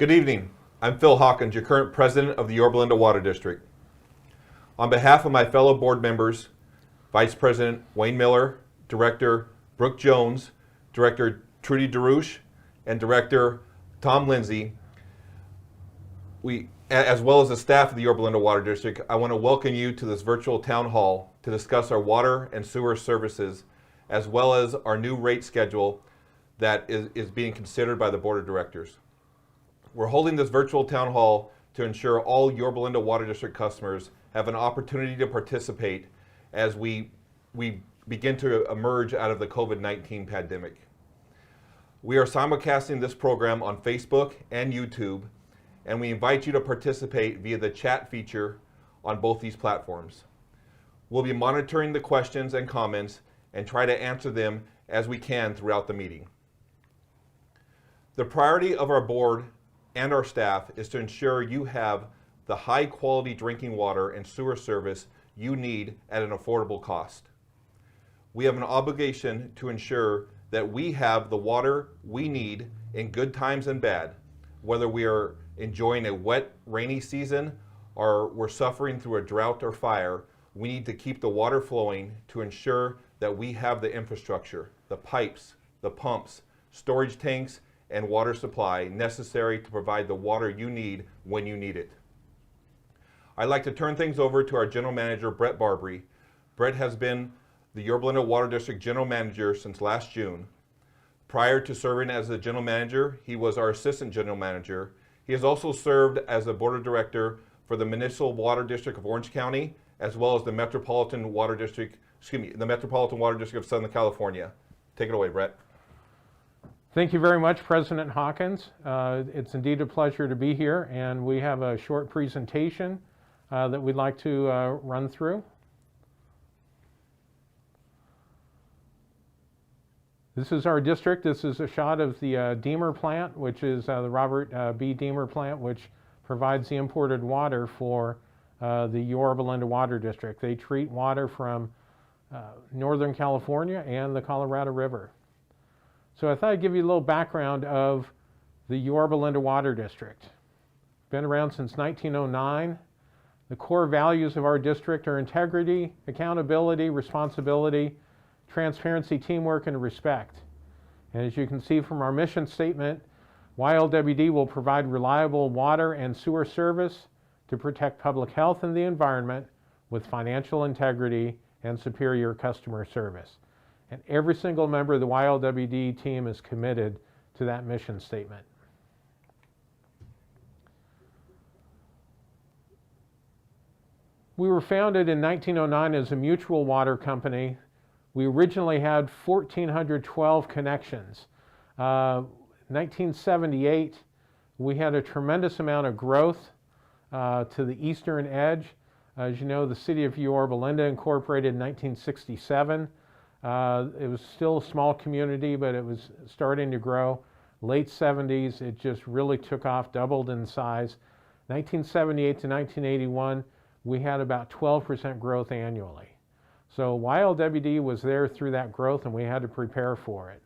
Good evening. I'm Phil Hawkins, your current president of the Yorba Linda Water District. On behalf of my fellow board members, Vice President Wayne Miller, Director Brooke Jones, Director Trudy DeRouche, and Director Tom Lindsay, as well as the staff of the Yorba Linda Water District, I want to welcome you to this virtual town hall to discuss our water and sewer services, as well as our new rate schedule that is being considered by the Board of Directors. We're holding this virtual town hall to ensure all Yorba Linda Water District customers have an opportunity to participate as we begin to emerge out of the COVID-19 pandemic. We are simulcasting this program on Facebook and YouTube, and we invite you to participate via the chat feature on both these platforms. We'll be monitoring the questions and comments and try to answer them as we can throughout the meeting. The priority of our board and our staff is to ensure you have the high quality drinking water and sewer service you need at an affordable cost. We have an obligation to ensure that we have the water we need in good times and bad, whether we are enjoying a wet, rainy season or we're suffering through a drought or fire. We need to keep the water flowing to ensure that we have the infrastructure, the pipes, the pumps, storage tanks, and water supply necessary to provide the water you need when you need it. I'd like to turn things over to our General Manager, Brett Barbary. Brett has been the Yorba Linda Water District General Manager since last June. Prior to serving as the General Manager, he was our Assistant General Manager. He has also served as a Board of Director for the Municipal Water District of Orange County, as well as the Metropolitan Water District of Southern California. Take it away, Brett. Thank you very much, President Hawkins. It's indeed a pleasure to be here, and we have a short presentation that we'd like to run through. This is our district. This is a shot of the Deemer plant, which is the Robert B. Deemer plant, which provides the imported water for the Yorba Linda Water District. They treat water from Northern California and the Colorado River. So I thought I'd give you a little background of the Yorba Linda Water District. Been around since 1909. The core values of our district are integrity, accountability, responsibility, transparency, teamwork, and respect. And as you can see from our mission statement, YLWD will provide reliable water and sewer service to protect public health and the environment with financial integrity and superior customer service. And every single member of the YLWD team is committed to that mission statement. We were founded in 1909 as a mutual water company. We originally had 1,412 connections. 1978, we had a tremendous amount of growth to the eastern edge. As you know, the city of Yorba Linda incorporated in 1967. It was still a small community, but it was starting to grow. Late 70s, it just really took off, doubled in size. 1978 to 1981, we had about 12% growth annually. So YLWD was there through that growth, and we had to prepare for it.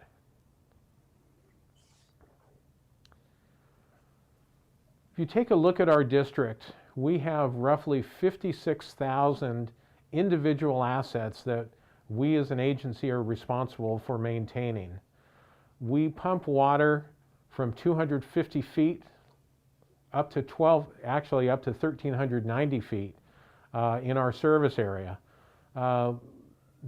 If you take a look at our district, we have roughly 56,000 individual assets that we as an agency are responsible for maintaining. We pump water from 250 feet up to 1,390 feet in our service area. The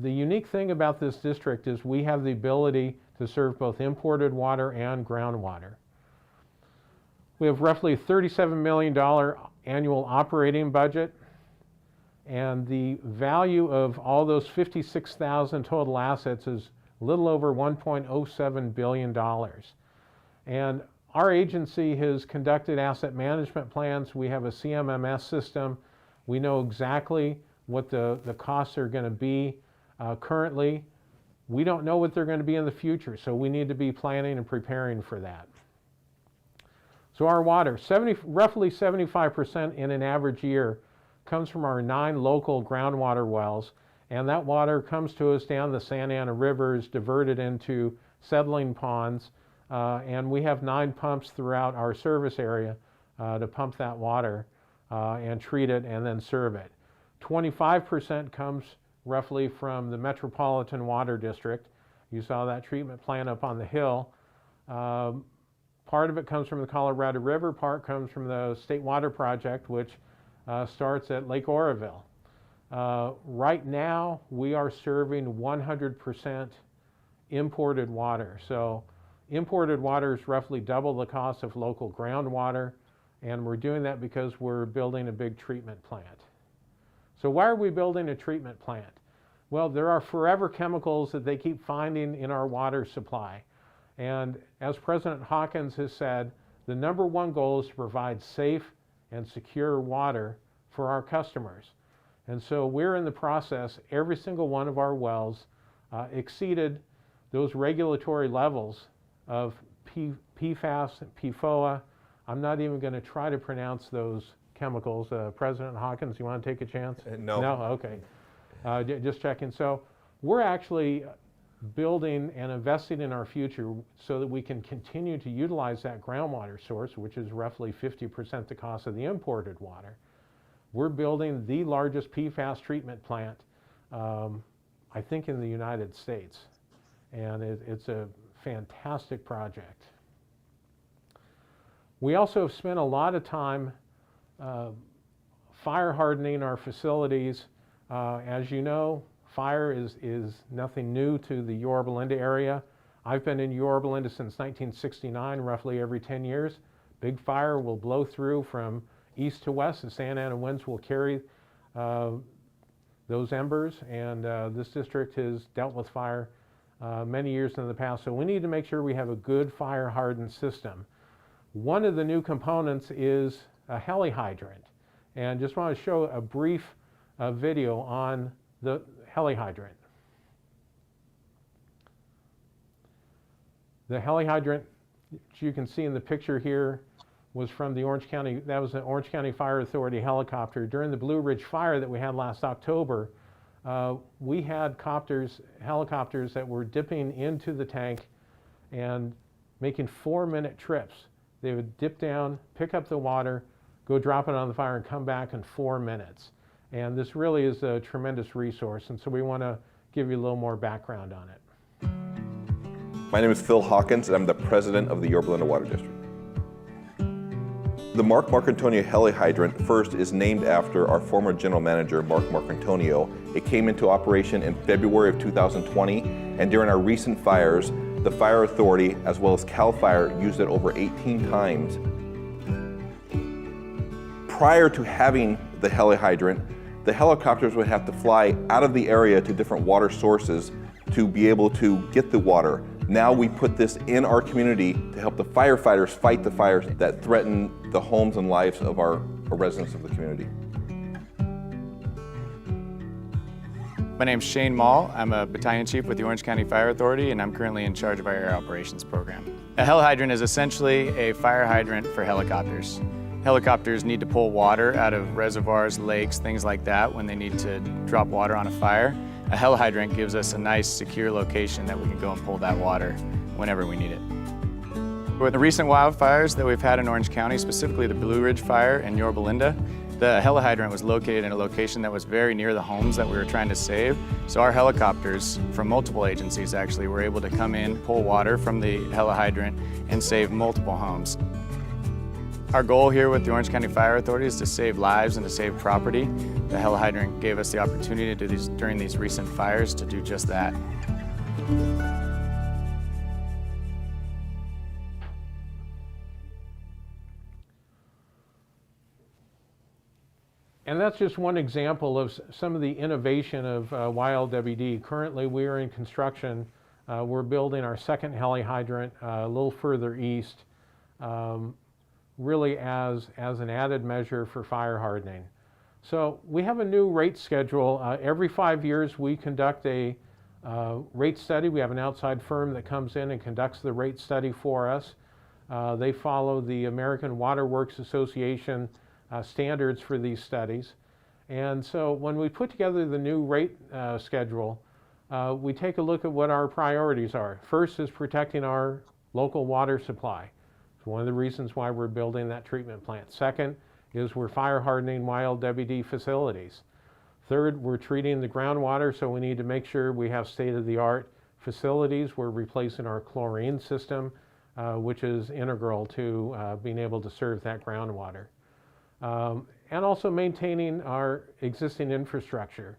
unique thing about this district is we have the ability to serve both imported water and groundwater. We have roughly $37 million annual operating budget, and the value of all those 56,000 total assets is a little over $1.07 billion. And our agency has conducted asset management plans. We have a CMMS system. We know exactly what the costs are going to be currently. We don't know what they're going to be in the future, so we need to be planning and preparing for that. So our water, roughly 75% in an average year comes from our 9 local groundwater wells, and that water comes to us down the Santa Ana River, is diverted into settling ponds and we have 9 pumps throughout our service area to pump that water and treat it and then serve it. 25% comes roughly from the Metropolitan Water District. You saw that treatment plant up on the hill. Part of it comes from the Colorado River, part comes from the State Water Project, which starts at Lake Oroville. Right now, we are serving 100% imported water. So imported water is roughly double the cost of local groundwater, and we're doing that because we're building a big treatment plant. So why are we building a treatment plant? Well, there are forever chemicals that they keep finding in our water supply. And as President Hawkins has said, the #1 goal is to provide safe and secure water for our customers. And so we're in the process, every single one of our wells exceeded those regulatory levels of PFAS, PFOA. I'm not even going to try to pronounce those chemicals. President Hawkins, you want to take a chance? No. No? Okay. Just checking. So we're actually building and investing in our future so that we can continue to utilize that groundwater source, which is roughly 50% the cost of the imported water. We're building the largest PFAS treatment plant, I think, in the United States. And it's a fantastic project. We also have spent a lot of time fire hardening our facilities. As you know, fire is nothing new to the Yorba-Linda area. I've been in Yorba-Linda since 1969, roughly every 10 years. Big fire will blow through from east to west. The Santa Ana winds will carry those embers, and this district has dealt with fire many years in the past. So we need to make sure we have a good fire hardened system. One of the new components is a heli hydrant. And just want to show a brief video on the heli hydrant. The heli hydrant, which you can see in the picture here, was from the Orange County, that was the Orange County Fire Authority helicopter. During the Blue Ridge fire that we had last October, we had helicopters that were dipping into the tank and making 4-minute trips. They would dip down, pick up the water, go drop it on the fire, and come back in 4 minutes. And this really is a tremendous resource, and so we want to give you a little more background on it. My name is Phil Hawkins, and I'm the president of the Yorba-Linda Water District. The Mark Marcantonio heli hydrant first is named after our former general manager, Mark Marcantonio. It came into operation in February of 2020, and during our recent fires, the Fire Authority, as well as CAL FIRE, used it over 18 times. Prior to having the heli hydrant, the helicopters would have to fly out of the area to different water sources to be able to get the water. Now we put this in our community to help the firefighters fight the fires that threaten the homes and lives of our residents of the community. My name's Shane Mall. I'm a battalion chief with the Orange County Fire Authority, and I'm currently in charge of our air operations program. A heli hydrant is essentially a fire hydrant for helicopters. Helicopters need to pull water out of reservoirs, lakes, things like that when they need to drop water on a fire. A heli hydrant gives us a nice, secure location that we can go and pull that water whenever we need it. With the recent wildfires that we've had in Orange County, specifically the Blue Ridge Fire in Yorba-Linda, the heli hydrant was located in a location that was very near the homes that we were trying to save. So our helicopters from multiple agencies actually were able to come in, pull water from the heli hydrant, and save multiple homes. Our goal here with the Orange County Fire Authority is to save lives and to save property. The heli hydrant gave us the opportunity to do during these recent fires to do just that. And that's just one example of some of the innovation of YLWD. Currently, we are in construction. We're building our second heli hydrant a little further east, really as an added measure for fire hardening. So we have a new rate schedule. Every 5 years, we conduct a rate study. We have an outside firm that comes in and conducts the rate study for us. They follow the American Water Works Association standards for these studies. And so when we put together the new rate schedule, we take a look at what our priorities are. First is protecting our local water supply. It's one of the reasons why we're building that treatment plant. Second is we're fire hardening YLWD facilities. Third, we're treating the groundwater, so we need to make sure we have state-of-the-art facilities. We're replacing our chlorine system, which is integral to being able to serve that groundwater. And also maintaining our existing infrastructure.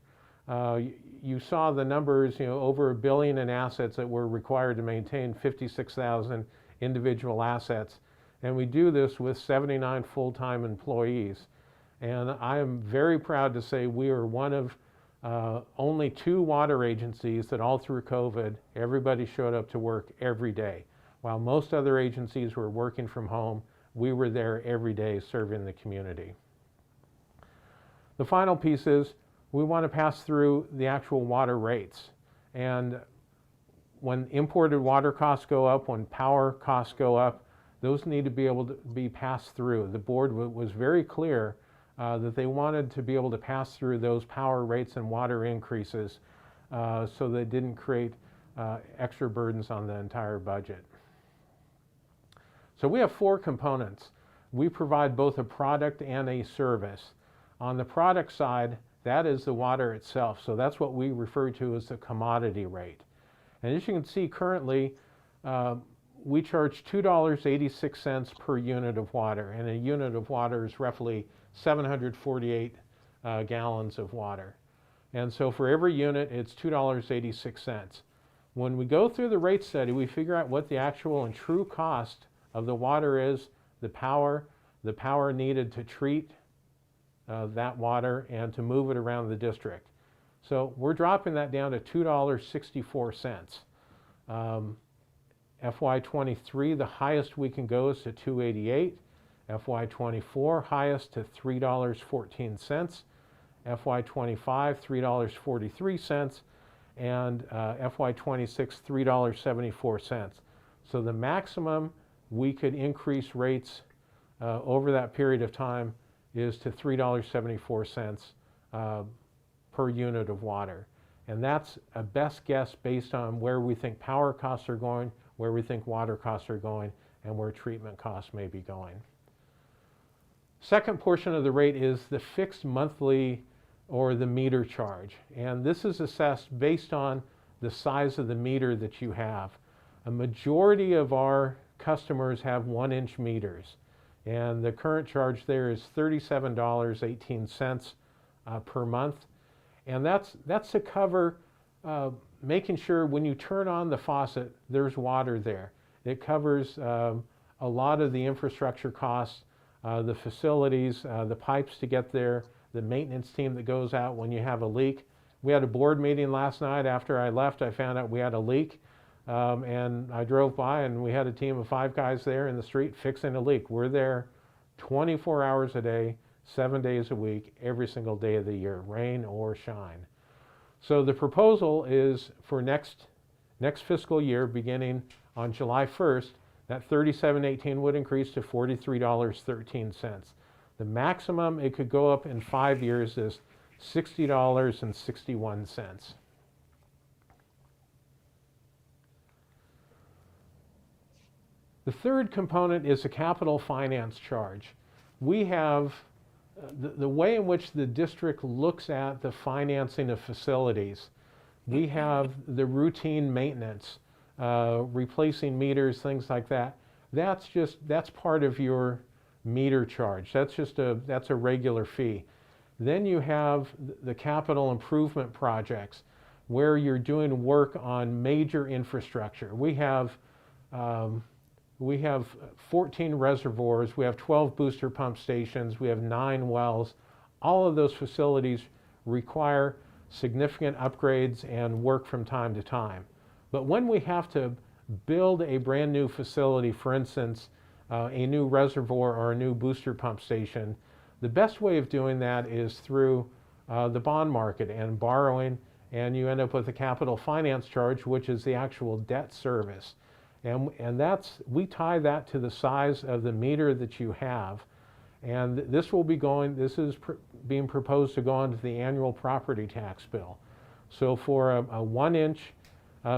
You saw the numbers, over $1 billion in assets that we're required to maintain 56,000 individual assets. And we do this with 79 full-time employees. And I am very proud to say we are one of only 2 water agencies that all through COVID, everybody showed up to work every day. While most other agencies were working from home, we were there every day serving the community. The final piece is we want to pass through the actual water rates. And when imported water costs go up, when power costs go up, those need to be able to be passed through. The board was very clear that they wanted to be able to pass through those power rates and water increases so they didn't create extra burdens on the entire budget. So we have 4 components. We provide both a product and a service. On the product side, that is the water itself. So that's what we refer to as the commodity rate. And as you can see currently, we charge $2.86 per unit of water, and a unit of water is roughly 748 gallons of water. And so for every unit, it's $2.86. When we go through the rate study, we figure out what the actual and true cost of the water is, the power needed to treat that water and to move it around the district. So we're dropping that down to $2.64. FY23, the highest we can go is to $2.88. FY24, highest to $3.14. FY25, $3.43. And FY26, $3.74. So the maximum we could increase rates over that period of time is to $3.74 per unit of water. And that's a best guess based on where we think power costs are going, where we think water costs are going, and where treatment costs may be going. Second portion of the rate is the fixed monthly or the meter charge. And this is assessed based on the size of the meter that you have. A majority of our customers have 1-inch meters. And the current charge there is $37.18 per month. And that's to cover making sure when you turn on the faucet, there's water there. It covers a lot of the infrastructure costs, the facilities, the pipes to get there, the maintenance team that goes out when you have a leak. We had a board meeting last night. After I left, I found out we had a leak. And I drove by and we had a team of 5 guys there in the street fixing a leak. We're there 24 hours a day, 7 days a week, every single day of the year, rain or shine. So the proposal is for next fiscal year, beginning on July 1st, that $37.18 would increase to $43.13. The maximum it could go up in 5 years is $60.61. The third component is a capital finance charge. We have the way in which the district looks at the financing of facilities. We have the routine maintenance, replacing meters, things like that. That's part of your meter charge. That's a regular fee. Then you have the capital improvement projects where you're doing work on major infrastructure. We have 14 reservoirs, we have 12 booster pump stations, we have 9 wells. All of those facilities require significant upgrades and work from time to time. But when we have to build a brand new facility, for instance, a new reservoir or a new booster pump station, the best way of doing that is through the bond market and borrowing, and you end up with a capital finance charge, which is the actual debt service. And we tie that to the size of the meter that you have. And this is being proposed to go onto the annual property tax bill. So for a 1-inch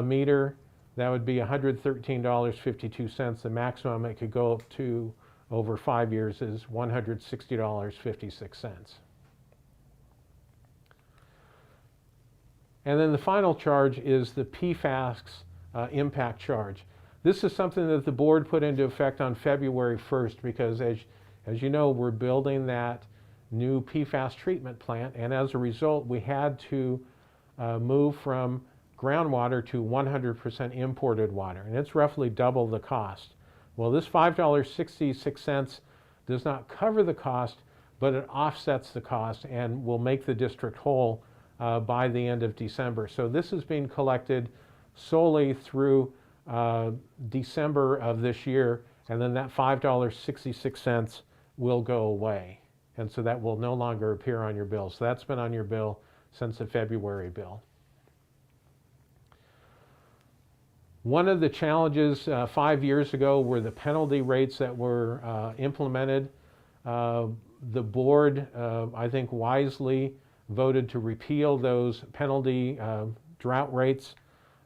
meter, that would be $113.52. The maximum it could go up to over 5 years is $160.56. And then the final charge is the PFAS impact charge. This is something that the board put into effect on February 1st because as you know, we're building that new PFAS treatment plant, and as a result, we had to move from groundwater to 100% imported water, and it's roughly double the cost. Well, this $5.66 does not cover the cost, but it offsets the cost and will make the district whole by the end of December. So this is being collected solely through December of this year, and then that $5.66 will go away. And so that will no longer appear on your bill. So that's been on your bill since the February bill. One of the challenges 5 years ago were the penalty rates that were implemented. The board, I think wisely, voted to repeal those penalty drought rates.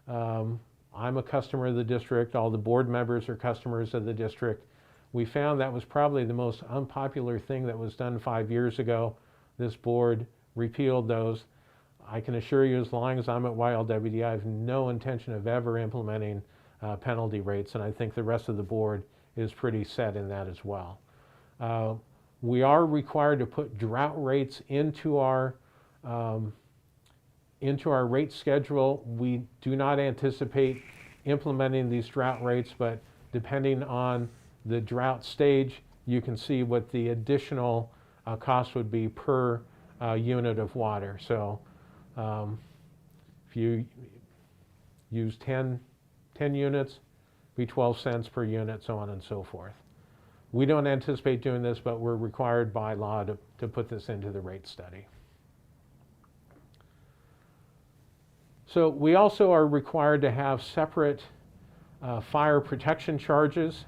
I'm a customer of the district. All the board members are customers of the district. We found that was probably the most unpopular thing that was done 5 years ago. This board repealed those. I can assure you, as long as I'm at YLWD, I have no intention of ever implementing penalty rates, and I think the rest of the board is pretty set in that as well. We are required to put drought rates into our rate schedule. We do not anticipate implementing these drought rates, but depending on the drought stage, you can see what the additional cost would be per unit of water. So if you use 10 units, be 12 cents per unit, so on and so forth. We don't anticipate doing this, but we're required by law to put this into the rate study. So we also are required to have separate fire protection charges.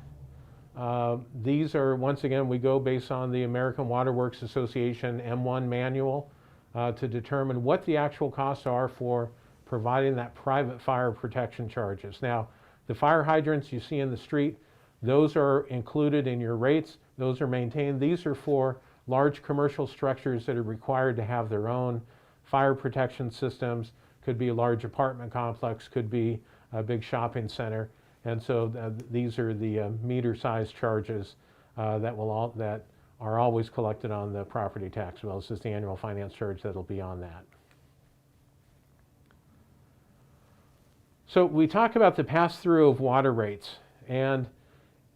These are, once again, we go based on the American Water Works Association M1 manual to determine what the actual costs are for providing that private fire protection charges. Now, the fire hydrants you see in the street, those are included in your rates. Those are maintained. These are for large commercial structures that are required to have their own fire protection systems. Could be a large apartment complex, could be a big shopping center. And so these are the meter-sized charges that are always collected on the property tax bill. This is the annual finance charge that'll be on that. So we talk about the pass-through of water rates. And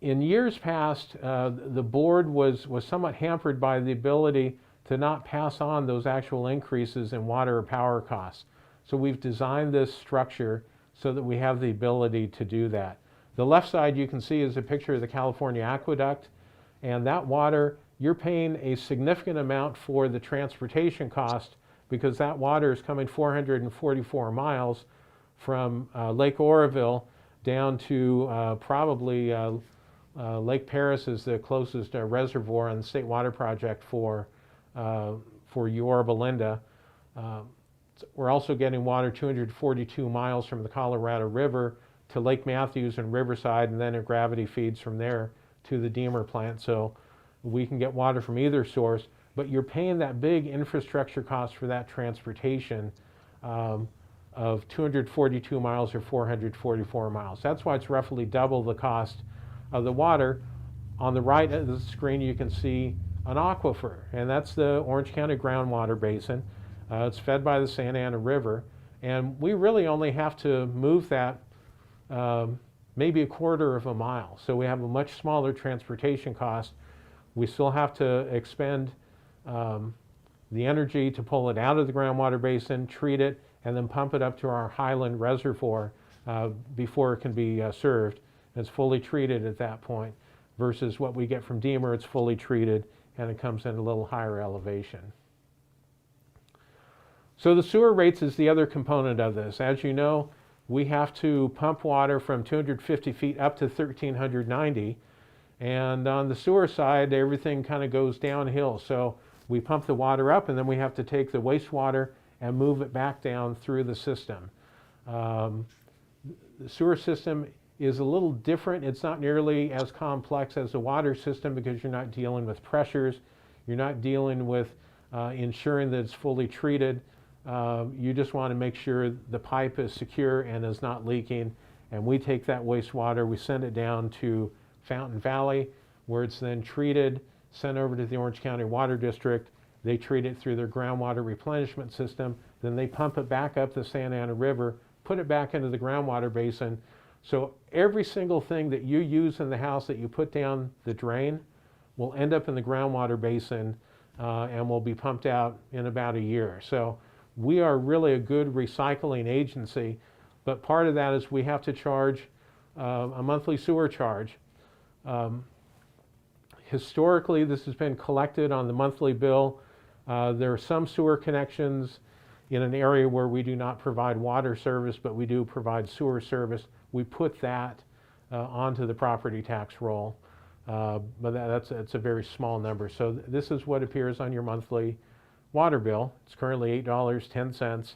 in years past, the board was somewhat hampered by the ability to not pass on those actual increases in water or power costs. So we've designed this structure so that we have the ability to do that. The left side you can see is a picture of the California Aqueduct, and that water, you're paying a significant amount for the transportation cost because that water is coming 444 miles from Lake Oroville down to probably Lake Paris is the closest reservoir on the State Water Project for Yorba Linda. We're also getting water 242 miles from the Colorado River to Lake Matthews and Riverside, and then it gravity feeds from there to the Deemer plant. So we can get water from either source, but you're paying that big infrastructure cost for that transportation of 242 miles or 444 miles. That's why it's roughly double the cost of the water. On the right of the screen, you can see an aquifer, and that's the Orange County groundwater basin. It's fed by the Santa Ana River, and we really only have to move that maybe a quarter of a mile. So we have a much smaller transportation cost. We still have to expend the energy to pull it out of the groundwater basin, treat it, and then pump it up to our Highland Reservoir before it can be served. It's fully treated at that point, versus what we get from Deemer, it's fully treated and it comes in a little higher elevation. So the sewer rates is the other component of this. As you know, we have to pump water from 250 feet up to 1,390. And on the sewer side, everything kind of goes downhill. So we pump the water up and then we have to take the wastewater and move it back down through the system. The sewer system is a little different. It's not nearly as complex as the water system because you're not dealing with pressures. You're not dealing with ensuring that it's fully treated. You just want to make sure the pipe is secure and is not leaking. And we take that wastewater, we send it down to Fountain Valley, where it's then treated, sent over to the Orange County Water District. They treat it through their groundwater replenishment system. Then they pump it back up the Santa Ana River, put it back into the groundwater basin. So every single thing that you use in the house that you put down the drain will end up in the groundwater basin and will be pumped out in about a year. So we are really a good recycling agency, but part of that is we have to charge a monthly sewer charge. Historically, this has been collected on the monthly bill. There are some sewer connections in an area where we do not provide water service, but we do provide sewer service. We put that onto the property tax roll, but that's a very small number. So this is what appears on your monthly water bill. It's currently $8.10.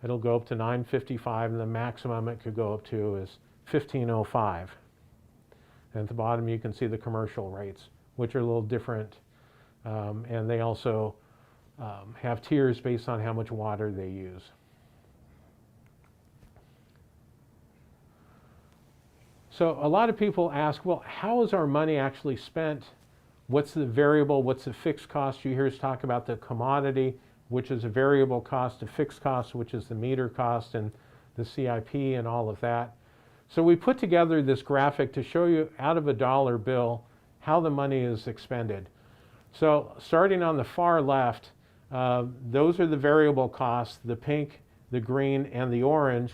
It'll go up to $9.55, and the maximum it could go up to is $15.05. And at the bottom you can see the commercial rates, which are a little different, and they also have tiers based on how much water they use. So a lot of people ask, well, how is our money actually spent? What's the variable, what's the fixed cost? You hear us talk about the commodity, which is a variable cost, the fixed cost, which is the meter cost and the CIP and all of that. So we put together this graphic to show you out of a dollar bill how the money is expended. So starting on the far left, those are the variable costs. The pink, the green, and the orange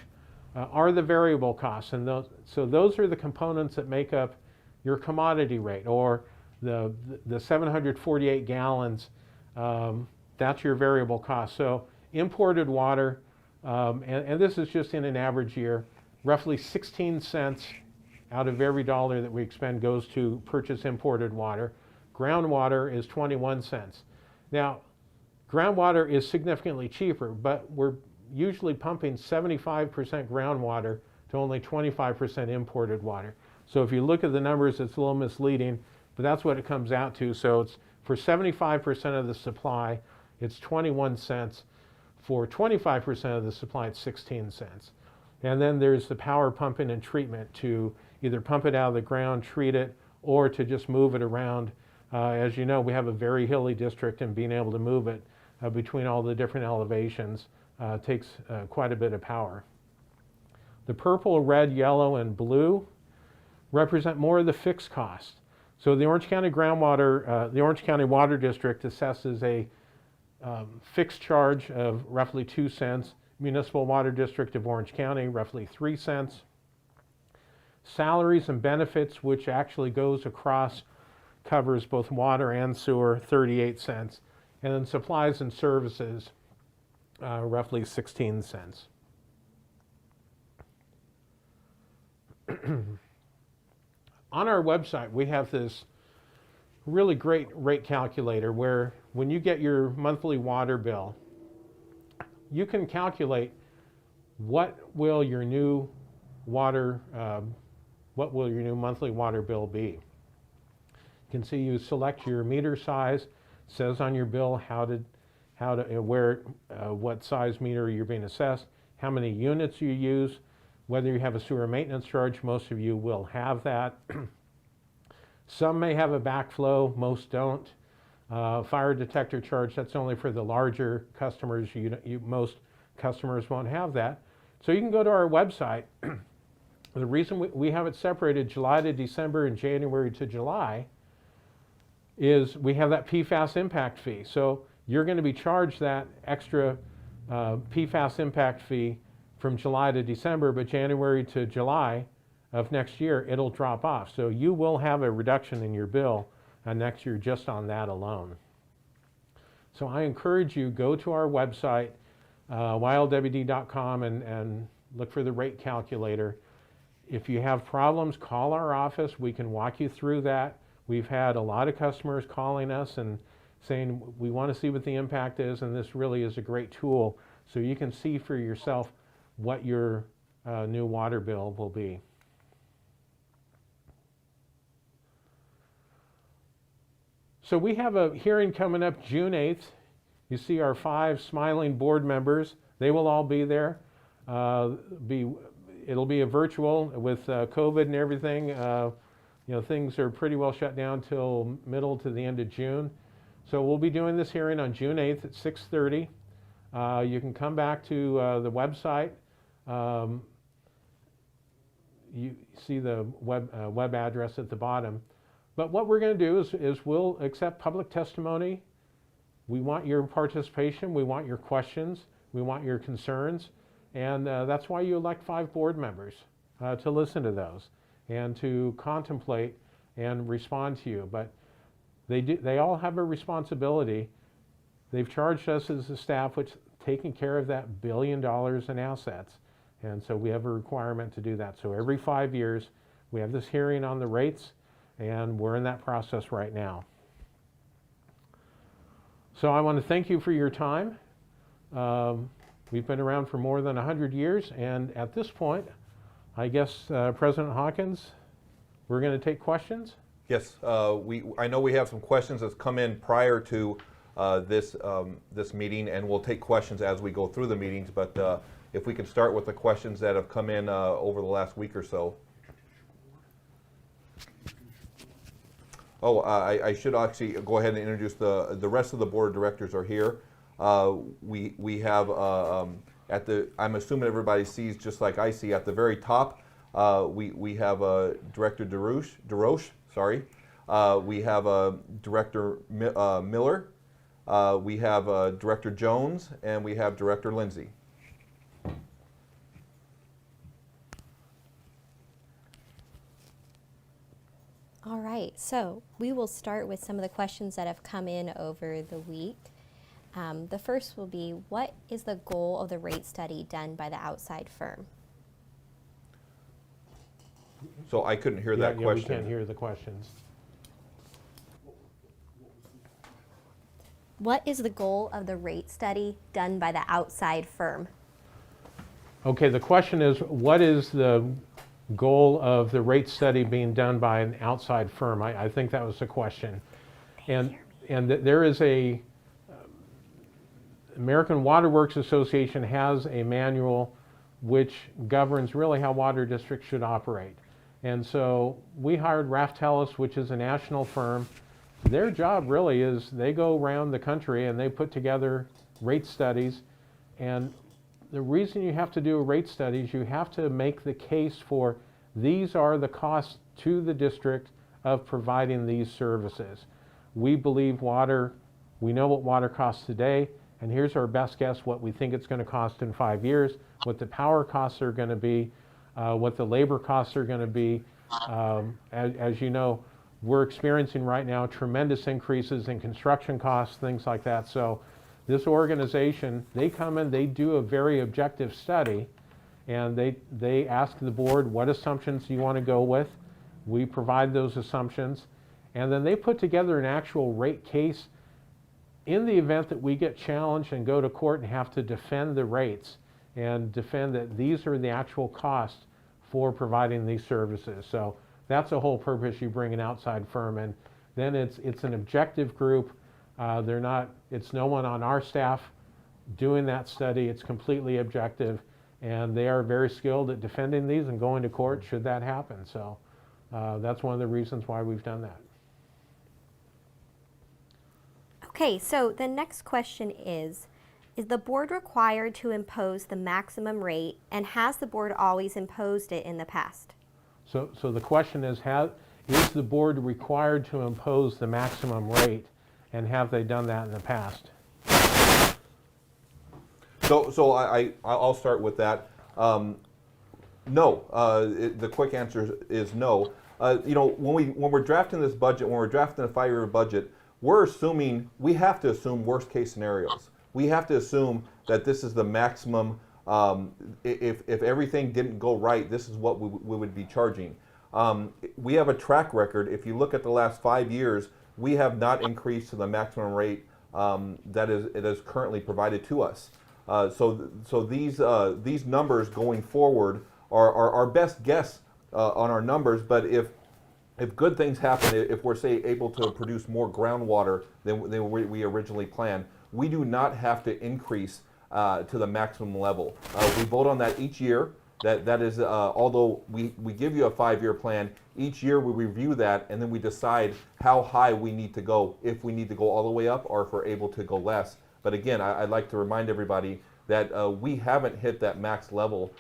are the variable costs. And so those are the components that make up your commodity rate, or the 748 gallons, that's your variable cost. So imported water, and this is just in an average year, roughly 16 cents out of every dollar that we expend goes to purchase imported water. Groundwater is 21 cents. Now, groundwater is significantly cheaper, but we're usually pumping 75% groundwater to only 25% imported water. So if you look at the numbers, it's a little misleading, but that's what it comes out to. So it's for 75% of the supply, it's 21 cents. For 25% of the supply, it's 16 cents. And then there's the power pumping and treatment to either pump it out of the ground, treat it, or to just move it around. As you know, we have a very hilly district, and being able to move it between all the different elevations takes quite a bit of power. The purple, red, yellow, and blue represent more of the fixed cost. So the Orange County the Orange County Water District assesses a fixed charge of roughly 2 cents. Municipal Water District of Orange County, roughly 3 cents. Salaries and benefits, which actually goes across, covers both water and sewer, 38 cents. And then supplies and services, roughly 16 cents. On our website, we have this really great rate calculator where when you get your monthly water bill, you can calculate what will your new monthly water bill be. You can see you select your meter size. It says on your bill what size meter you're being assessed, how many units you use, whether you have a sewer maintenance charge. Most of you will have that. Some may have a backflow, most don't. Fire detector charge, that's only for the larger customers. Most customers won't have that. So you can go to our website. The reason we have it separated July to December and January to July is we have that PFAS impact fee. So you're going to be charged that extra PFAS impact fee from July to December, but January to July of next year, it'll drop off. So you will have a reduction in your bill next year just on that alone. So I encourage you, go to our website, ylwd.com, and look for the rate calculator. If you have problems, call our office. We can walk you through that. We've had a lot of customers calling us and saying, we want to see what the impact is, and this really is a great tool so you can see for yourself what your new water bill will be. So we have a hearing coming up June 8th. You see our 5 smiling board members. They will all be there. It'll be a virtual with COVID and everything. Things are pretty well shut down till middle to the end of June. So we'll be doing this hearing on June 8th at 6:30. You can come back to the website. You see the web address at the bottom. But what we're going to do is we'll accept public testimony. We want your participation. We want your questions. We want your concerns. And that's why you elect 5 board members, to listen to those and to contemplate and respond to you. But they all have a responsibility. They've charged us as a staff with taking care of that $1 billion in assets. And so we have a requirement to do that. So every 5 years, we have this hearing on the rates, and we're in that process right now. So I want to thank you for your time. We've been around for more than 100 years, and at this point, I guess, President Hawkins, we're going to take questions. Yes, I know we have some questions that's come in prior to this meeting, and we'll take questions as we go through the meetings, but if we could start with the questions that have come in over the last week or so. Oh, I should actually go ahead and introduce the rest of the board of directors are here. We have I'm assuming everybody sees just like I see at the very top. We have Director DeRoche. Sorry. We have Director Miller. We have Director Jones, and we have Director Lindsay. All right, so we will start with some of the questions that have come in over the week. The first will be, what is the goal of the rate study done by the outside firm? So I couldn't hear that question. We can't hear the questions. What is the goal of the rate study done by the outside firm? Okay, the question is, what is the goal of the rate study being done by an outside firm? I think that was the question. And there is American Water Works Association has a manual which governs really how water districts should operate. And so we hired Raftellus, which is a national firm. Their job really is they go around the country and they put together rate studies. And the reason you have to do a rate study is you have to make the case for these are the costs to the district of providing these services. We believe we know what water costs today, and here's our best guess what we think it's going to cost in 5 years, what the power costs are going to be, what the labor costs are going to be. As you know, we're experiencing right now tremendous increases in construction costs, things like that. So this organization, they come in, they do a very objective study, and they ask the board, what assumptions do you want to go with? We provide those assumptions, and then they put together an actual rate case in the event that we get challenged and go to court and have to defend the rates and defend that these are the actual costs for providing these services. So that's the whole purpose. You bring an outside firm in. Then it's an objective group. It's no one on our staff doing that study. It's completely objective, and they are very skilled at defending these and going to court should that happen. So that's one of the reasons why we've done that. Okay, so the next question is the board required to impose the maximum rate, and has the board always imposed it in the past? So the question is the board required to impose the maximum rate, and have they done that in the past? So I'll start with that. No. The quick answer is no. When we're drafting this budget, when we're drafting a 5-year budget, we have to assume worst case scenarios. We have to assume that this is the maximum. If everything didn't go right, this is what we would be charging. We have a track record. If you look at the last 5 years, we have not increased to the maximum rate that is currently provided to us. So these numbers going forward our best guess on our numbers, but if good things happen, if we're, say, able to produce more groundwater than we originally planned, we do not have to increase to the maximum level. We vote on that each year. That is, although we give you a 5-year plan, each year we review that and then we decide how high we need to go, if we need to go all the way up or if we're able to go less. But again, I'd like to remind everybody that we haven't hit that max level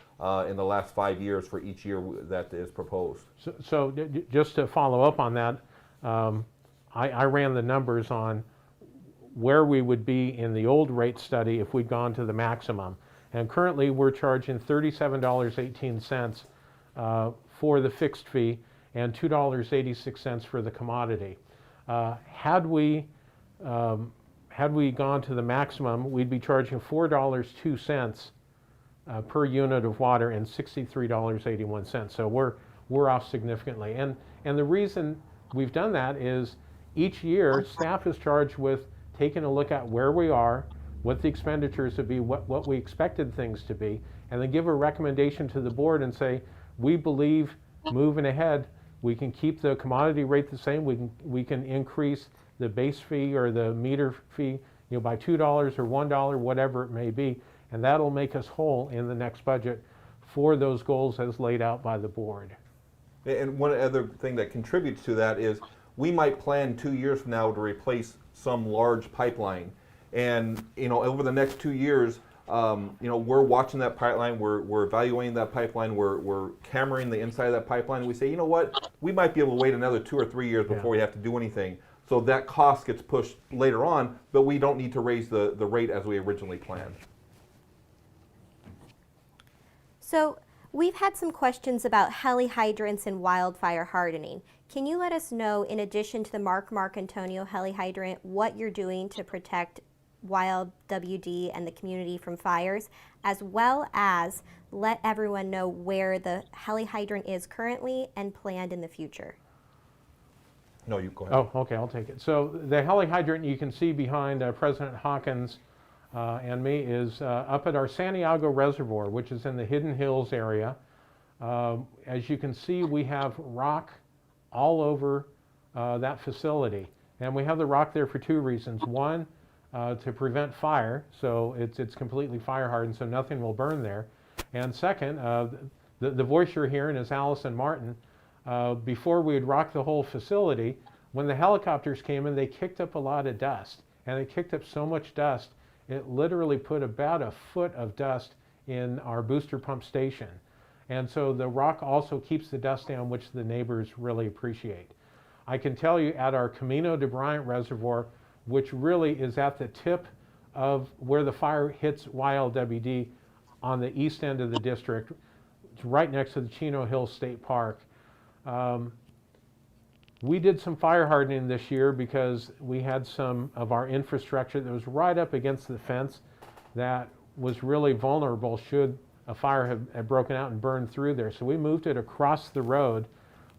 in the last 5 years for each year that is proposed. So just to follow up on that, I ran the numbers on where we would be in the old rate study if we'd gone to the maximum. And currently we're charging $37.18 for the fixed fee and $2.86 for the commodity. Had we gone to the maximum, we'd be charging $4.02 per unit of water and $63.81. So we're off significantly. And the reason we've done that is each year staff is charged with taking a look at where we are, what the expenditures would be, what we expected things to be, and then give a recommendation to the board and say, we believe moving ahead, we can keep the commodity rate the same, we can increase the base fee or the meter fee, by $2 or $1, whatever it may be, and that'll make us whole in the next budget for those goals as laid out by the board. And one other thing that contributes to that is we might plan 2 years from now to replace some large pipeline. And over the next 2 years, we're watching that pipeline, we're evaluating that pipeline, we're cameraing the inside of that pipeline, and we say, you know what, we might be able to wait another 2 or 3 years before we have to do anything. So that cost gets pushed later on, but we don't need to raise the rate as we originally planned. So we've had some questions about heli hydrants and wildfire hardening. Can you let us know, in addition to the Mark Antonio heli hydrant, what you're doing to protect Wild WD and the community from fires, as well as let everyone know where the heli hydrant is currently and planned in the future? No, you go ahead. Oh, okay, I'll take it. So the heli hydrant you can see behind President Hawkins and me is up at our Santiago Reservoir, which is in the Hidden Hills area. As you can see, we have rock all over that facility. And we have the rock there for 2 reasons. One, to prevent fire, so it's completely fire hardened, so nothing will burn there. And second, the voice you're hearing is Allison Martin. Before we would rock the whole facility, when the helicopters came in, they kicked up a lot of dust. And they kicked up so much dust, it literally put about a foot of dust in our booster pump station. And so the rock also keeps the dust down, which the neighbors really appreciate. I can tell you at our Camino de Bryant Reservoir, which really is at the tip of where the fire hits YLWD on the east end of the district, it's right next to the Chino Hills State Park. We did some fire hardening this year because we had some of our infrastructure that was right up against the fence that was really vulnerable should a fire have broken out and burned through there. So we moved it across the road,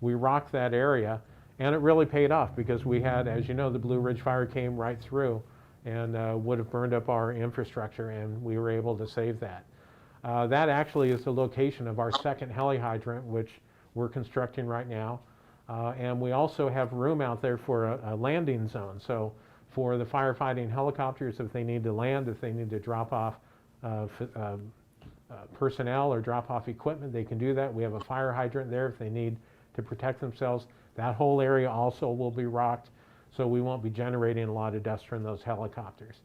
we rocked that area, and it really paid off because we had, as you know, the Blue Ridge Fire came right through and would have burned up our infrastructure, and we were able to save that. That actually is the location of our second heli hydrant, which we're constructing right now. And we also have room out there for a landing zone. So for the firefighting helicopters, if they need to land, if they need to drop off personnel or drop off equipment, they can do that. We have a fire hydrant there if they need to protect themselves. That whole area also will be rocked, so we won't be generating a lot of dust from those helicopters.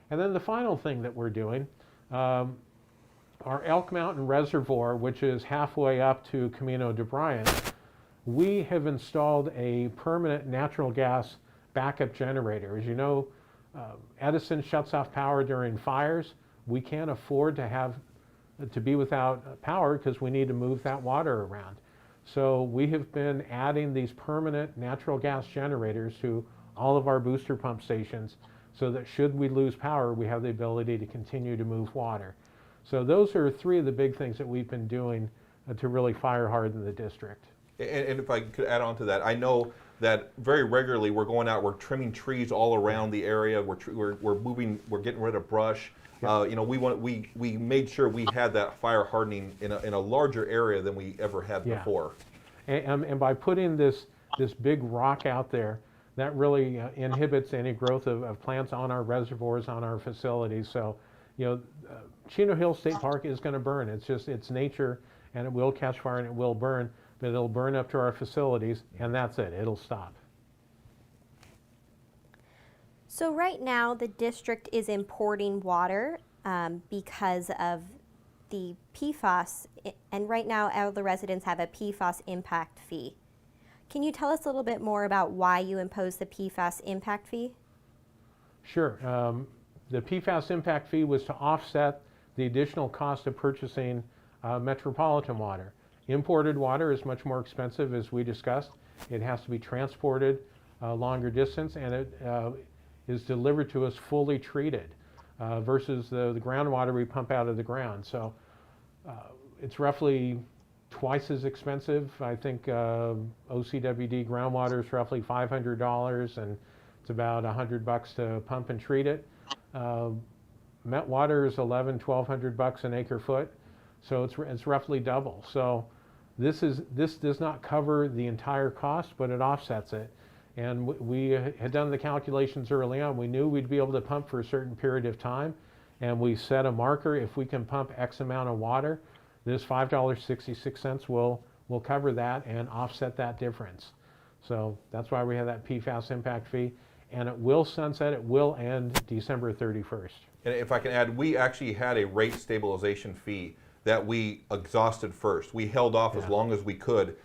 And then the final thing that we're doing, our Elk Mountain Reservoir, which is halfway up to Camino de Bryant, we have installed a permanent natural gas backup generator. As you know, Edison shuts off power during fires. We can't afford to be without power because we need to move that water around. So we have been adding these permanent natural gas generators to all of our booster pump stations so that should we lose power, we have the ability to continue to move water. So those are 3 of the big things that we've been doing to really fire harden the district. And if I could add on to that, I know that very regularly we're going out, we're trimming trees all around the area, we're moving, we're getting rid of brush. We made sure we had that fire hardening in a larger area than we ever had Yeah. before. And by putting this big rock out there, that really inhibits any growth of plants on our reservoirs, on our facilities. So, Chino Hill State Park is going to burn. It's nature, and it will catch fire and it will burn, but it'll burn up to our facilities, and that's it. It'll stop. So right now, the district is importing water because of the PFAS, and right now all the residents have a PFAS impact fee. Can you tell us a little bit more about why you imposed the PFAS impact fee? Sure. The PFAS impact fee was to offset the additional cost of purchasing metropolitan water. Imported water is much more expensive, as we discussed. It has to be transported a longer distance, and it is delivered to us fully treated versus the groundwater we pump out of the ground. So it's roughly twice as expensive. I think OCWD groundwater is roughly $500, and it's about $100 to pump and treat it. Met water is $1,100-1,200 an acre foot, so it's roughly double. So this does not cover the entire cost, but it offsets it. And we had done the calculations early on. We knew we'd be able to pump for a certain period of time, and we set a marker. If we can pump X amount of water, this $5.66 will cover that and offset that difference. So that's why we have that PFAS impact fee, and it will sunset. It will end December 31st. And if I can add, we actually had a rate stabilization fee that we exhausted first. We held off as long as we could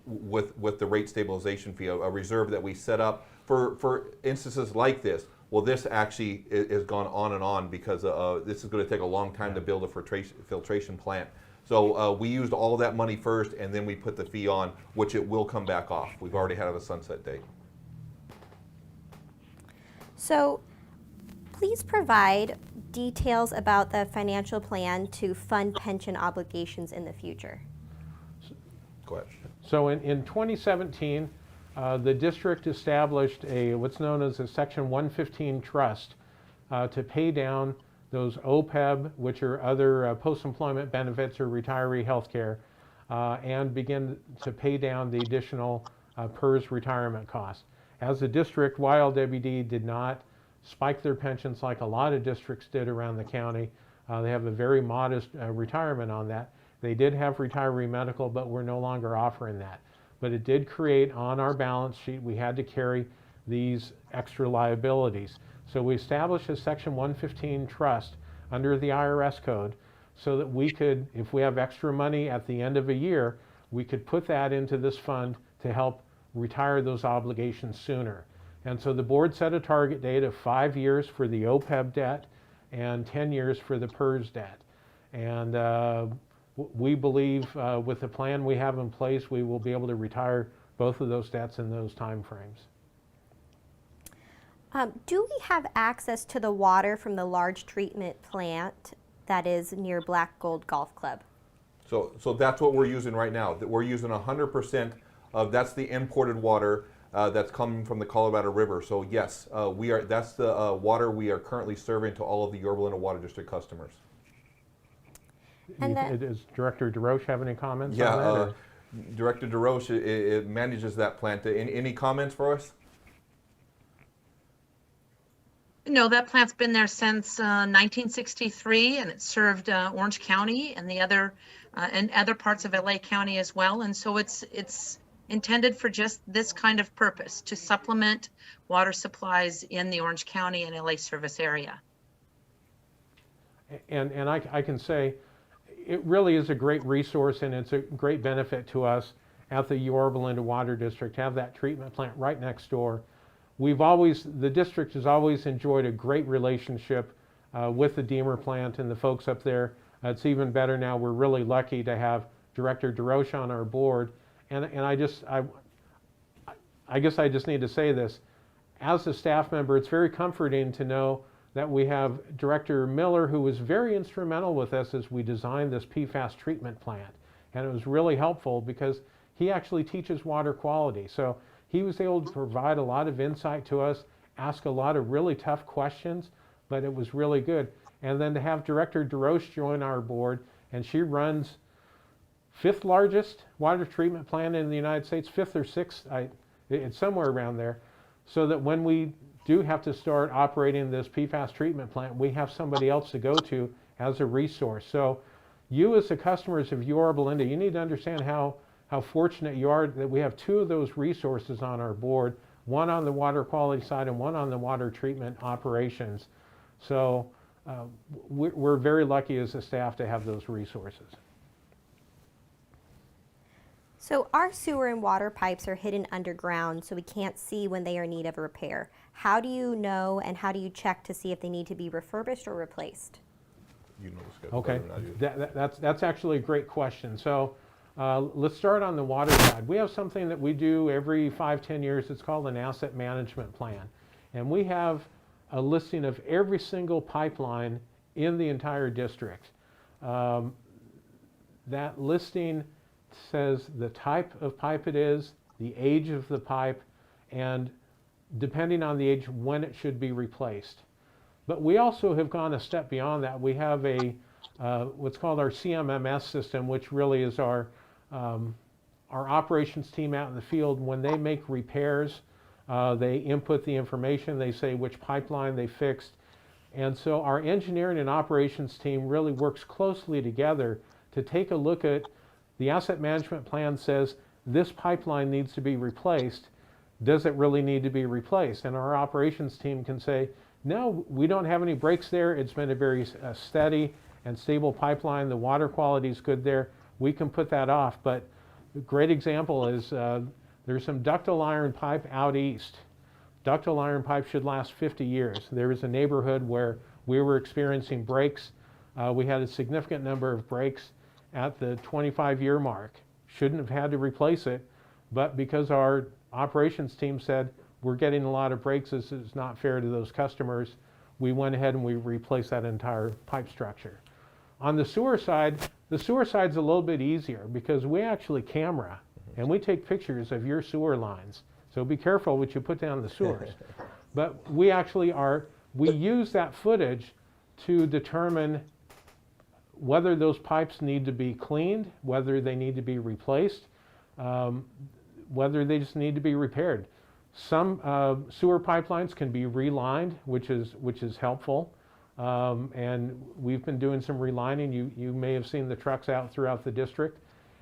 with the rate stabilization fee, a reserve that we set up for instances like this. Well, this actually has gone on and on because this is going to take a long time to build a filtration plant. So we used all that money first, and then we put the fee on, which it will come back off. We've already had a sunset date. So please provide details about the financial plan to fund pension obligations in the future. Go ahead. So in 2017, the district established what's known as a Section 115 trust to pay down those OPEB, which are other post-employment benefits or retiree health care, and begin to pay down the additional PERS retirement costs. As a district, YLWD did not spike their pensions like a lot of districts did around the county. They have a very modest retirement on that. They did have retiree medical, but we're no longer offering that. But it did create on our balance sheet, we had to carry these extra liabilities. So we established a Section 115 trust under the IRS code so that we could, if we have extra money at the end of a year, we could put that into this fund to help retire those obligations sooner. And so the board set a target date of 5 years for the OPEB debt and 10 years for the PERS debt. And we believe with the plan we have in place, we will be able to retire both of those debts in those time frames. Do we have access to the water from the large treatment plant that is near Black Gold Golf Club? So that's what we're using right now. We're using 100% of that's the imported water that's coming from the Colorado River. So yes, that's the water we are currently serving to all of the Yorba Linda Water District customers. And Does Director DeRoche have any comments on that? Yeah, Director DeRoche it manages that plant. Any comments for us? No, that plant's been there since 1963, and it served Orange County and other parts of LA County as well. And so it's intended for just this kind of purpose, to supplement water supplies in the Orange County and LA service area. And I can say it really is a great resource, and it's a great benefit to us at the Yorba Linda Water District to have that treatment plant right next door. The district has always enjoyed a great relationship with the Deemer plant and the folks up there. It's even better now. We're really lucky to have Director DeRoche on our board. And I guess I just need to say this. As a staff member, it's very comforting to know that we have Director Miller, who was very instrumental with us as we designed this PFAS treatment plant. And it was really helpful because he actually teaches water quality. So he was able to provide a lot of insight to us, ask a lot of really tough questions, but it was really good. And then to have Director DeRoche join our board, and she runs 5th largest water treatment plant in the United States, 5th or 6th, it's somewhere around there, so that when we do have to start operating this PFAS treatment plant, we have somebody else to go to as a resource. So you as the customers of Yorba Linda, you need to understand how fortunate you are that we have 2 of those resources on our board, one on the water quality side and one on the water treatment operations. So we're very lucky as a staff to have those resources. So our sewer and water pipes are hidden underground, so we can't see when they are in need of a repair. How do you know and how do you check to see if they need to be refurbished or replaced? You know the schedule Okay, better than I do. that's actually a great question. So let's start on the water side. We have something that we do every 5-10 years. It's called an asset management plan. And we have a listing of every single pipeline in the entire district. That listing says the type of pipe it is, the age of the pipe, and depending on the age, when it should be replaced. But we also have gone a step beyond that. We have a what's called our CMMS system, which really is our operations team out in the field. When they make repairs, they input the information, they say which pipeline they fixed. And so our engineering and operations team really works closely together to take a look at the asset management plan says this pipeline needs to be replaced. Does it really need to be replaced? And our operations team can say, no, we don't have any breaks there. It's been a very steady and stable pipeline. The water quality is good there. We can put that off. But a great example is there's some ductile iron pipe out east. Ductile iron pipe should last 50 years. There is a neighborhood where we were experiencing breaks. We had a significant number of breaks at the 25-year mark. Shouldn't have had to replace it, but because our operations team said we're getting a lot of breaks, this is not fair to those customers, we went ahead and we replaced that entire pipe structure. On the sewer side's a little bit easier because we actually camera and we take pictures of your sewer lines. So be careful what you put down the sewers. But we actually we use that footage to determine whether those pipes need to be cleaned, whether they need to be replaced, whether they just need to be repaired. Some sewer pipelines can be relined, which is helpful. And we've been doing some relining. You may have seen the trucks out throughout the district.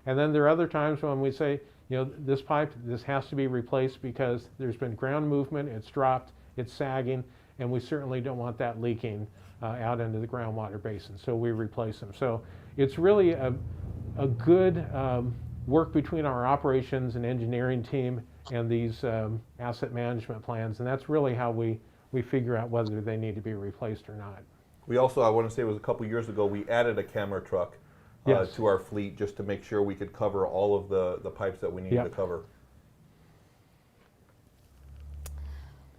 And then there are other times when we say, this pipe, this has to be replaced because there's been ground movement, it's dropped, it's sagging, and we certainly don't want that leaking out into the groundwater basin, so we replace them. So it's really a good work between our operations and engineering team and these asset management plans, and that's really how we figure out whether they need to be replaced or not. We also, I want to say it was a couple years ago, we added a camera truck Yes. to our fleet just to make sure we could cover all of the pipes that we needed to cover.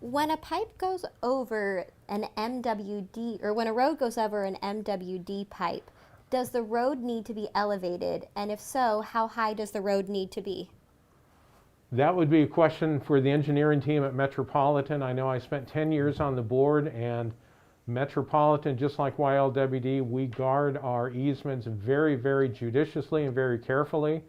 When a pipe goes over an MWD, or when a road goes over an MWD pipe, does the road need to be elevated? And if so, how high does the road need to be? That would be a question for the engineering team at Metropolitan. I know I spent 10 years on the board, and Metropolitan, just like YLWD, we guard our easements very, very judiciously and very carefully.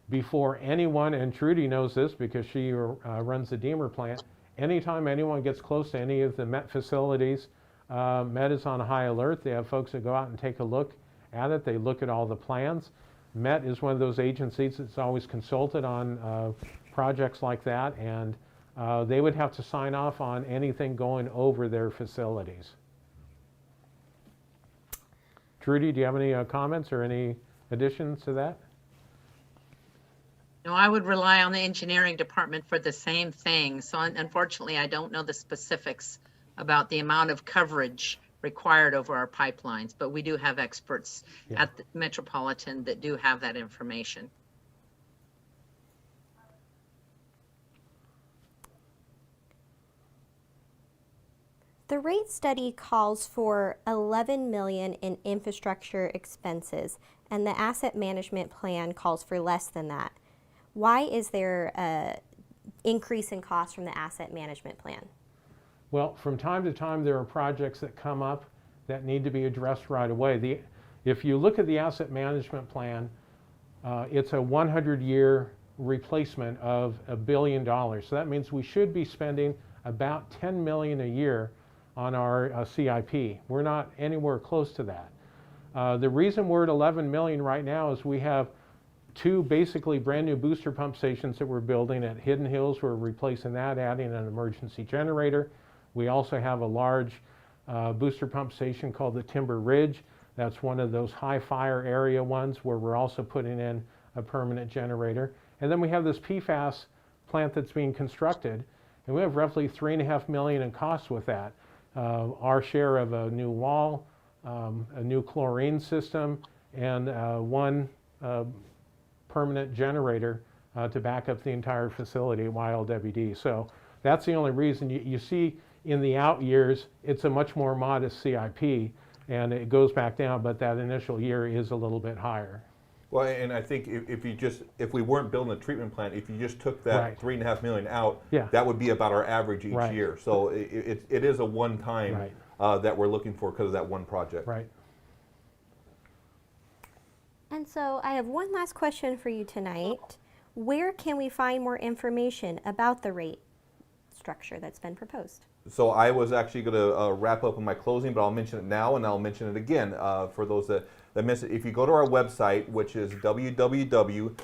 Before anyone, and Trudy knows this because she runs the Deemer plant, anytime anyone gets close to any of the Met facilities, Met is on high alert. They have folks that go out and take a look at it. They look at all the plans. Met is one of those agencies that's always consulted on projects like that, and they would have to sign off on anything going over their facilities. Trudy, do you have any comments or any additions to that? No, I would rely on the engineering department for the same thing. So unfortunately, I don't know the specifics about the amount of coverage required over our pipelines, but we do have experts at the Metropolitan that do have that information. The rate study calls for $11 million in infrastructure expenses, and the asset management plan calls for less than that. Why is there an increase in cost from the asset management plan? Well, from time to time, there are projects that come up that need to be addressed right away. If you look at the asset management plan, it's a 100-year replacement of $1 billion. So that means we should be spending about $10 million a year on our CIP. We're not anywhere close to that. The reason we're at $11 million right now is we have two basically brand new booster pump stations that we're building at Hidden Hills. We're replacing that, adding an emergency generator. We also have a large booster pump station called the Timber Ridge. That's one of those high fire area ones where we're also putting in a permanent generator. And then we have this PFAS plant that's being constructed, and we have roughly $3.5 million in costs with that. Our share of a new wall, a new chlorine system, and one permanent generator to back up the entire facility at YLWD. So that's the only reason you see in the out years, it's a much more modest CIP, and it goes back down, but that initial year is a little bit higher. Well, and I think if we weren't building a treatment plant, if you just took that Right. $3.5 million out, Yeah. that would be about our average each Right. year. So it is a one-time Right. that we're looking for because of that one project. Right. And so I have one last question for you tonight. Where can we find more information about the rate structure that's been proposed? So I was actually going to wrap up in my closing, but I'll mention it now and I'll mention it again for those that miss it. If you go to our website, which is www.ylwd.com,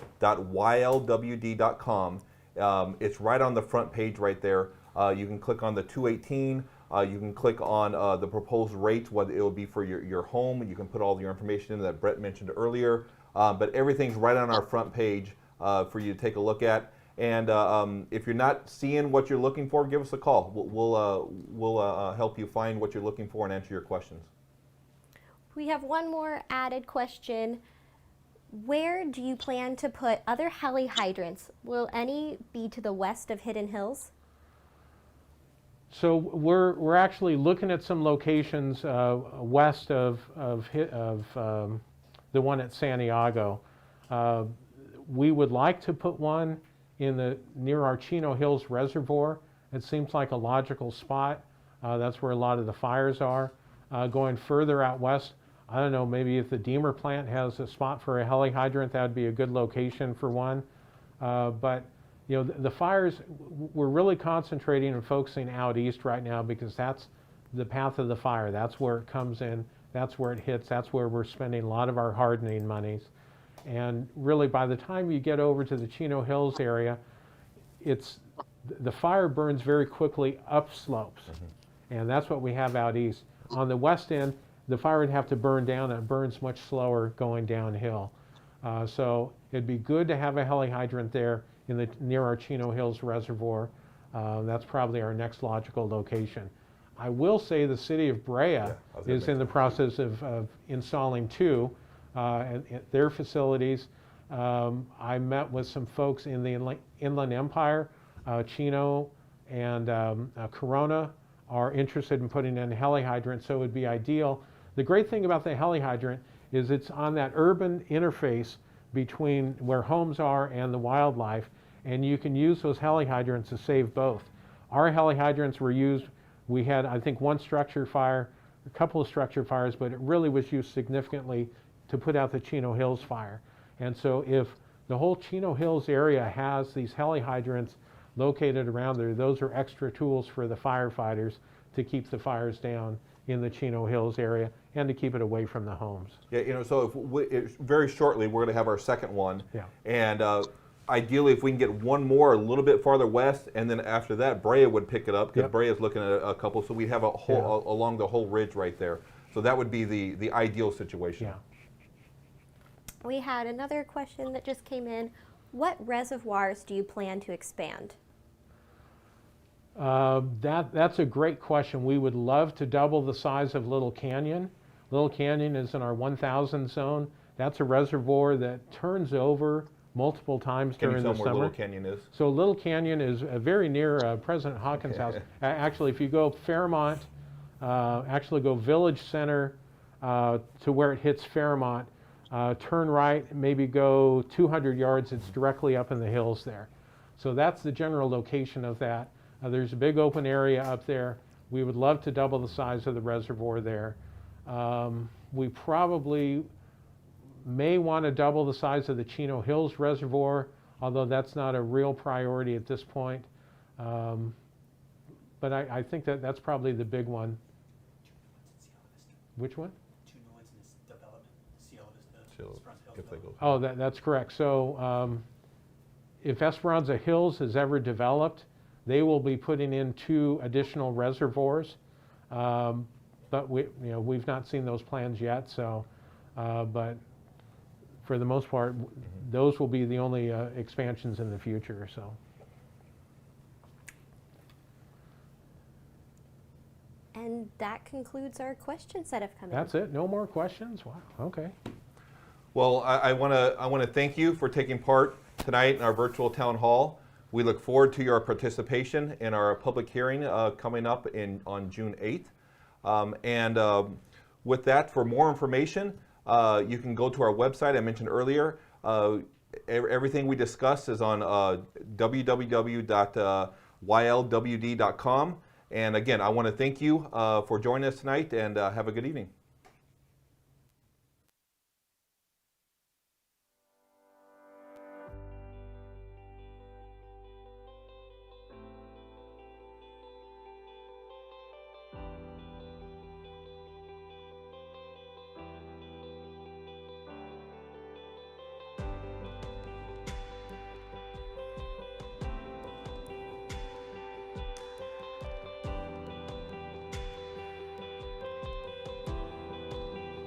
it's right on the front page right there. You can click on the 218. You can click on the proposed rates, what it will be for your home. You can put all your information in that Brett mentioned earlier. But everything's right on our front page for you to take a look at. And if you're not seeing what you're looking for, give us a call. We'll help you find what you're looking for and answer your questions. We have one more added question. Where do you plan to put other heli hydrants? Will any be to the west of Hidden Hills? So we're actually looking at some locations west of the one at Santiago. We would like to put one near our Chino Hills Reservoir. It seems like a logical spot. That's where a lot of the fires are. Going further out west, I don't know, maybe if the Deemer plant has a spot for a heli hydrant, that would be a good location for one. But you know, the fires, we're really concentrating and focusing out east right now because that's the path of the fire. That's where it comes in. That's where it hits. That's where we're spending a lot of our hardening monies. And really, by the time you get over to the Chino Hills area, the fire burns very quickly up slopes. And that's what we have out east. On the west end, the fire would have to burn down, and it burns much slower going downhill. So it'd be good to have a heli hydrant there near our Chino Hills Reservoir. That's probably our next logical location. I will say the city of Brea is in the process of installing two at their facilities. I met with some folks in the Inland Empire. Chino and Corona are interested in putting in a heli hydrant, so it would be ideal. The great thing about the heli hydrant is it's on that urban interface between where homes are and the wildlife, and you can use those heli hydrants to save both. Our heli hydrants were used, we had, I think, one structure fire, a couple of structure fires, but it really was used significantly to put out the Chino Hills fire. And so if the whole Chino Hills area has these heli hydrants located around there, those are extra tools for the firefighters to keep the fires down in the Chino Hills area and to keep it away from the homes. Yeah, you know, so very shortly we're going to have our second one. Yeah. And ideally, if we can get one more a little bit farther west, and then after that, Brea would pick it up because Yep. Brea is looking at a couple, so we'd have a whole along the whole ridge right there. So that would be the ideal situation. Yeah. We had another question that just came in. What reservoirs do you plan to expand? That's a great question. We would love to double the size of Little Canyon. Little Canyon is in our 1,000 zone. That's a reservoir that turns over multiple times Can you during tell the them where summer. Little Canyon is? Mm-hmm. So Little Canyon is very near President Hawkins' house. Actually, if you go Fairmont, actually go Village Center to where it hits Fairmont, turn right, maybe go 200 yards, it's directly up in the hills there. So that's the general location of that. There's a big open area up there. We would love to double the size of the reservoir there. We probably may want to double the size of the Chino Hills Reservoir, although that's not a real priority at this point. But I think that's probably the big one. Which one? Two nodes in this development, Cielo Vista, Cielo, Esperanza Hills if they development. go. Oh, that's correct. So if Esperanza Hills has ever developed, they will be putting in 2 additional reservoirs. But we've not seen those plans yet. So, but for the most part, those will be the only expansions in the future. So. And that concludes our questions that have come in. That's it? No more questions? Wow, okay. Well, I want to thank you for taking part tonight in our virtual town hall. We look forward to your participation in our public hearing coming up on June 8th. With that, for more information, you can go to our website I mentioned earlier. Everything we discussed is on www.ylwd.com. And again, I want to thank you for joining us tonight, and have a good evening.